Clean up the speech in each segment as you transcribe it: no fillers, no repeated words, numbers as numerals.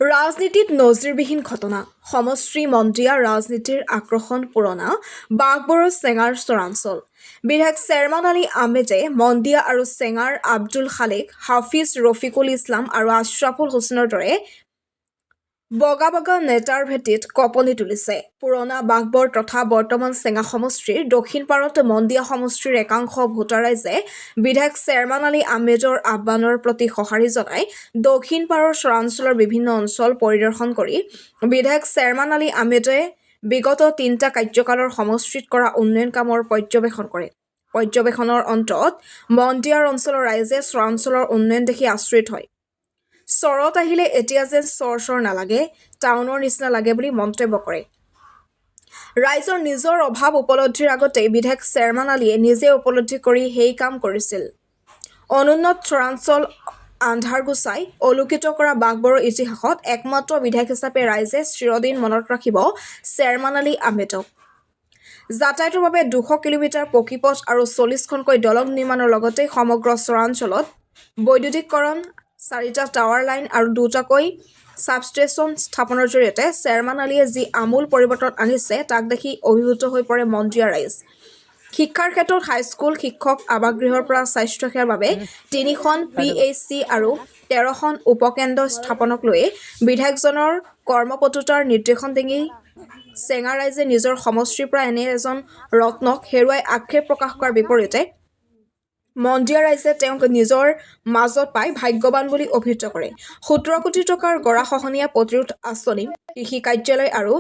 ৰাজনীতিত নজিৰবিহীন ঘটনা সমষ্টি মন্দিয়া ৰাজনীতিৰ আকৰ্ষণ পুৰণা বাঘবৰৰ চেঙাৰ চৰাঞ্চল বিধায়ক শ্বেৰমান আলী আহমেদে মন্দিয়া আৰু চেঙাৰ আব্দুল খালেক হাফিজ ৰফিকুল ইছলাম আৰু আশ্ৰাফুল হুছেইনৰ দৰে বগা নেতাৰ ভেটিত কঁপনি তুলিছে। পুৰণা বাঘবৰ তথা বৰ্তমান চেঙা সমষ্টিৰ দক্ষিণ পাৰত মন্দিয়া সমষ্টিৰ একাংশ ভোটাৰ ৰাইজে বিধায়ক শ্বেৰমান আলী আহমেদৰ আহ্বানৰ প্ৰতি সঁহাৰি জনাই দক্ষিণ পাৰৰ চৰাঞ্চলৰ বিভিন্ন অঞ্চল পৰিদৰ্শন কৰি বিধায়ক শ্বেৰমান আলী আহমেদে বিগত ৩টা কাৰ্যকালৰ সমষ্টিত কৰা উন্নয়ন কামৰ পৰ্যবেক্ষণ কৰে। পৰ্যবেক্ষণৰ অন্তত মন্দিয়াৰ অঞ্চলৰ ৰাইজে চৰাঞ্চলৰ উন্নয়ন দেখি আচৰিত হয়। চৰত আহিলে এতিয়া যেন চৰ নালাগে, টাউনৰ নিচিনা লাগে বুলি মন্তব্য কৰে। ৰাইজৰ নিজৰ অভাৱ উপলব্ধিৰ আগতেই বিধায়ক শ্বেৰমান আলীয়ে নিজে উপলব্ধি কৰি সেই কাম কৰিছিল। অনুন্নত চৰাঞ্চল আন্ধাৰ গুচাই আলোকিত কৰা বাঘবৰৰ ইতিহাসত একমাত্ৰ বিধায়ক হিচাপে ৰাইজে চিৰদিন মনত ৰাখিব শ্বেৰমান আলী আহমেদক। যাতায়াতৰ বাবে 200 কিলোমিটাৰ পকী পথ আৰু 40খনকৈ দলং নিৰ্মাণৰ লগতে সমগ্ৰ চৰাঞ্চলত বৈদ্যুতিকৰণ, 4টা টাৱাৰ লাইন আৰু 2টাকৈ ছাবষ্টেচন স্থাপনৰ জৰিয়তে শ্বেৰমান আলীয়ে যি আমূল পৰিৱৰ্তন আনিছে তাক দেখি অভিভূত হৈ পৰে মন্দিয়াৰ ৰাইজ। শিক্ষাৰ ক্ষেত্ৰত হাইস্কুল, শিক্ষক আৱাসগৃহৰ পৰা স্বাস্থ্যসেৱাৰ বাবে 3খন PHC আৰু 13খন উপকেন্দ্ৰ স্থাপনক লৈ বিধায়কজনৰ কৰ্মপটুতাৰ নিৰ্দেশন দেখি চেঙা ৰাইজে নিজৰ সমষ্টিৰ পৰা এনে এজন ৰত্নক হেৰুৱাই আক্ষেপ প্ৰকাশ কৰাৰ বিপৰীতে মন্দিয়া ৰাইজে তেওঁক নিজৰ মাজত পাই ভাগ্যৱান বুলি অভিহিত কৰে। 17 কোটি টকাৰ গৰাখহনীয়া প্ৰতিৰোধ আঁচনি, কৃষি কাৰ্যালয় আৰু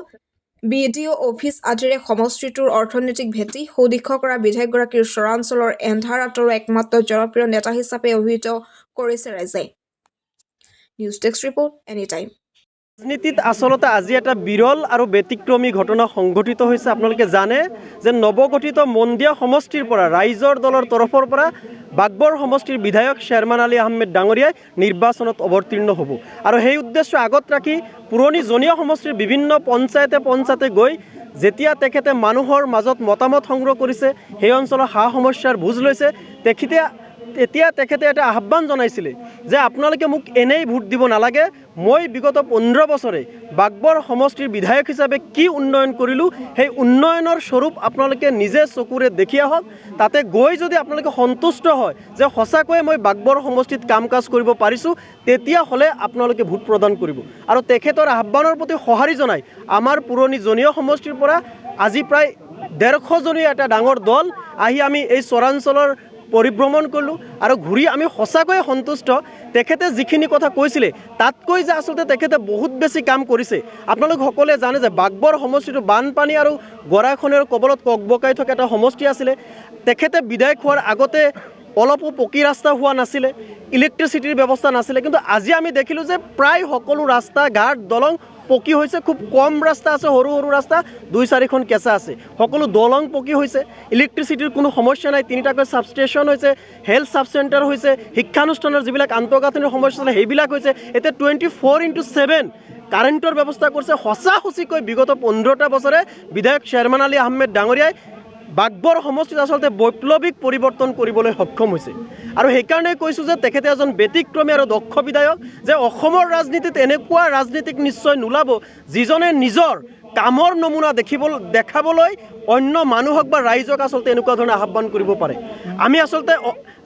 BDO অফিচ আদিৰে সমষ্টিটোৰ অৰ্থনৈতিক ভেটি সুদীৰ্ঘ কৰা বিধায়কগৰাকীৰ চৰাঞ্চলৰ এন্ধাৰ আঁতৰৰ একমাত্ৰ জনপ্ৰিয় নেতা হিচাপে অভিহিত কৰিছে ৰাইজে। News desk report anytime. ৰাজনীতিত আচলতে আজি এটা বিৰল আৰু ব্যতিক্ৰমী ঘটনা সংঘটিত হৈছে। আপোনালোকে জানে যে নৱগঠিত মন্দিয়া সমষ্টিৰ পৰা ৰাইজৰ দলৰ তৰফৰ পৰা বাঘবৰ সমষ্টিৰ বিধায়ক শ্বেৰমান আলী আহমেদ ডাঙৰীয়াই নিৰ্বাচনত অৱতীৰ্ণ হ'ব আৰু সেই উদ্দেশ্য আগত ৰাখি পুৰণি জনীয়া সমষ্টিৰ বিভিন্ন পঞ্চায়তে গৈ যেতিয়া তেখেতে মানুহৰ মাজত মতামত সংগ্ৰহ কৰিছে, সেই অঞ্চলৰ সা সমস্যাৰ বুজ লৈছে, তেতিয়া তেখেতে এটা আহ্বান জনাইছিলে যে আপোনালোকে মোক এনেই ভোট দিব নালাগে, মই বিগত 15 বছৰে বাঘবৰ সমষ্টিৰ বিধায়ক হিচাপে কি উন্নয়ন কৰিলোঁ সেই উন্নয়নৰ স্বৰূপ আপোনালোকে নিজে চকুৰে দেখি আহক। তাতে গৈ যদি আপোনালোকে সন্তুষ্ট হয় যে সঁচাকৈয়ে মই বাঘবৰ সমষ্টিত কাম কাজ কৰিব পাৰিছোঁ, তেতিয়াহ'লে আপোনালোকে ভোট প্ৰদান কৰিব। আৰু তেখেতৰ আহ্বানৰ প্ৰতি সঁহাৰি জনাই আমাৰ পুৰণি জনীয় সমষ্টিৰ পৰা আজি প্ৰায় 150 জনীয়া এটা ডাঙৰ দল আহি আমি এই চৰাঞ্চলৰ পৰিভ্ৰমণ কৰিলোঁ আৰু ঘূৰি আমি সঁচাকৈয়ে সন্তুষ্ট। তেখেতে যিখিনি কথা কৈছিলে তাতকৈ যে আচলতে তেখেতে বহুত বেছি কাম কৰিছে। আপোনালোক সকলোৱে জানে যে বাঘবৰ সমষ্টিটো বানপানী আৰু গৰাখহনীয়াৰ কবলত ককবকাই থকা এটা সমষ্টি আছিলে। তেখেতে বিধায়ক হোৱাৰ আগতে অলপো পকী ৰাস্তা হোৱা নাছিলে, ইলেক্ট্ৰিচিটিৰ ব্যৱস্থা নাছিলে, কিন্তু আজি আমি দেখিলোঁ যে প্ৰায় সকলো ৰাস্তা ঘাট দলং পকী হৈছে। খুব কম ৰাস্তা আছে, সৰু ৰাস্তা 2-4খন কেঁচা আছে, সকলো দলং পকী হৈছে। ইলেক্ট্ৰিচিটিৰ কোনো সমস্যা নাই, 3টাকৈ ছাবষ্টেচন হৈছে, হেল্থ ছাব চেণ্টাৰ হৈছে, শিক্ষানুষ্ঠানৰ যিবিলাক আন্তঃগাঁথনিৰ সমস্যা আছে সেইবিলাক হৈছে। এতিয়া 24/7 কাৰেণ্টৰ ব্যৱস্থা কৰিছে। সঁচাকৈ বিগত 15টা বছৰে বিধায়ক শ্বেৰমান আলী আহমেদ ডাঙৰীয়াই বাঘবৰ সমষ্টিত আচলতে বৈপ্লৱিক পৰিৱৰ্তন কৰিবলৈ সক্ষম হৈছে। আৰু সেইকাৰণে কৈছোঁ যে তেখেতে এজন ব্যতিক্ৰমী আৰু দক্ষ বিধায়ক, যে অসমৰ ৰাজনীতিত এনেকুৱা ৰাজনীতিক নিশ্চয় নোলাব যিজনে নিজৰ কামৰ নমুনা দেখাবলৈ অন্য মানুহক বা ৰাইজক আচলতে এনেকুৱা ধৰণৰ আহ্বান কৰিব পাৰে।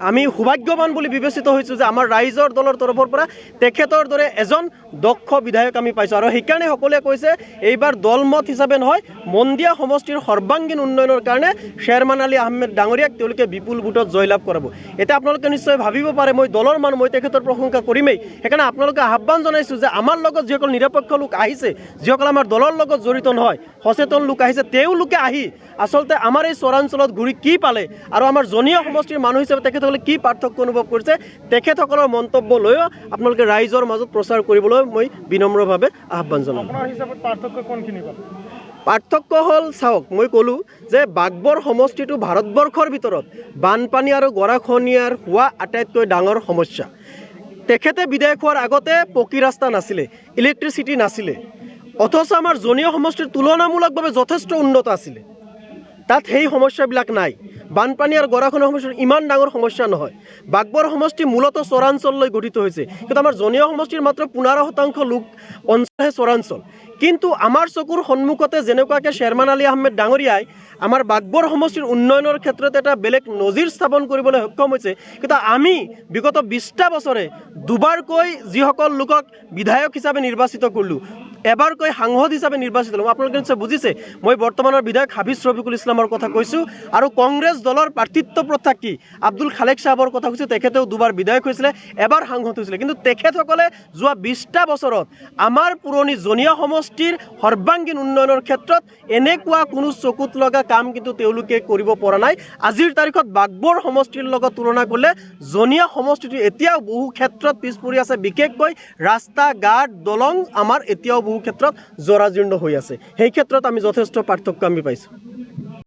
আমি সৌভাগ্যৱান বুলি বিবেচিত হৈছোঁ যে আমাৰ ৰাইজৰ দলৰ তৰফৰ পৰা তেখেতৰ দৰে এজন দক্ষ বিধায়ক আমি পাইছোঁ। আৰু সেইকাৰণে সকলোৱে কৈছে এইবাৰ দলমত হিচাপে নহয়, মন্দিয়া সমষ্টিৰ সৰ্বাংগীন উন্নয়নৰ কাৰণে শ্বেৰমান আলী আহমেদ ডাঙৰীয়াক তেওঁলোকে বিপুল ভোটত জয়লাভ কৰাব। এতিয়া আপোনালোকে নিশ্চয় ভাবিব পাৰে মই দলৰ মানুহ, মই তেখেতৰ প্ৰশংসা কৰিমেই। সেইকাৰণে আপোনালোকে আহ্বান জনাইছোঁ যে আমাৰ লগত যিসকল নিৰপেক্ষ লোক আহিছে, যিসকল আমাৰ দলৰ লগত জড়িত নহয়, সচেতন লোক আহিছে, তেওঁলোকে আহি আচলতে আমাৰ এই চৰাঞ্চলত ঘূৰি কি পালে আৰু আমাৰ জনীয়া সমষ্টিৰ মানুহ হিচাপে তেখেতসকলে কি পাৰ্থক্য অনুভৱ কৰিছে, তেখেতসকলৰ মন্তব্য লৈও আপোনালোকে ৰাইজৰ মাজত প্ৰচাৰ কৰিবলৈ মই বিনম্ৰভাৱে আহ্বান জনাম। পাৰ্থক্য হ'ল, চাওক, মই ক'লোঁ যে বাঘবৰ সমষ্টিটো ভাৰতবৰ্ষৰ ভিতৰত বানপানী আৰু গৰাখহনীয়াৰ হোৱা আটাইতকৈ ডাঙৰ সমস্যা। তেখেতে বিধায়ক হোৱাৰ আগতে পকী ৰাস্তা নাছিলে, ইলেক্ট্ৰিচিটি নাছিলে, অথচ আমাৰ জনীয় সমষ্টিৰ তুলনামূলকভাৱে যথেষ্ট উন্নত আছিলে। তাত সেই সমস্যাবিলাক নাই। বানপানী আৰু গৰাখহনীয়া সমস্যা ইমান ডাঙৰ সমস্যা নহয়। বাগবৰ সমষ্টি মূলতঃ চৰাঞ্চললৈ গঠিত হৈছে, কিন্তু আমাৰ জনীয় সমষ্টিৰ মাত্ৰ 15% লোক অঞ্চলহে চৰাঞ্চল। কিন্তু আমাৰ চকুৰ সন্মুখতে যেনেকুৱাকৈ শ্বেৰমান আলী আহমেদ ডাঙৰীয়াই আমাৰ বাগবৰ সমষ্টিৰ উন্নয়নৰ ক্ষেত্ৰত এটা বেলেগ নজিৰ স্থাপন কৰিবলৈ সক্ষম হৈছে, কিন্তু আমি বিগত 20টা বছৰে দুবাৰকৈ যিসকল লোকক বিধায়ক হিচাপে নিৰ্বাচিত কৰিলোঁ, এবাৰকৈ সাংসদ হিচাপে নিৰ্বাচিত হ'লোঁ। আপোনালোকে নিশ্চয় বুজিছে মই বৰ্তমানৰ বিধায়ক হাফিজ ৰফিকুল ইছলামৰ কথা কৈছোঁ, আৰু কংগ্ৰেছ দলৰ প্ৰাৰ্থিত্ব প্ৰথা কি আব্দুল খালেক সাহেবৰ কথা কৈছোঁ। তেখেতেও দুবাৰ বিধায়ক হৈছিলে, এবাৰ সাংসদ হৈছিলে, কিন্তু তেখেতসকলে যোৱা 20টা বছৰত আমাৰ পুৰণি জনীয়া সমষ্টিৰ সৰ্বাংগীন উন্নয়নৰ ক্ষেত্ৰত এনেকুৱা কোনো চকুত লগা কাম কিন্তু তেওঁলোকে কৰিব পৰা নাই। আজিৰ তাৰিখত বাগবৰ সমষ্টিৰ লগত তুলনা কৰিলে জনীয়া সমষ্টিটো এতিয়াও বহু ক্ষেত্ৰত পিছ পৰি আছে। বিশেষকৈ ৰাস্তা ঘাট দলং আমাৰ এতিয়াও বহু ক্ষেত্ৰত জৰাজীৰ্ণ হৈ আছে। সেই ক্ষেত্ৰত আমি যথেষ্ট পাৰ্থক্য আমি পাইছোঁ।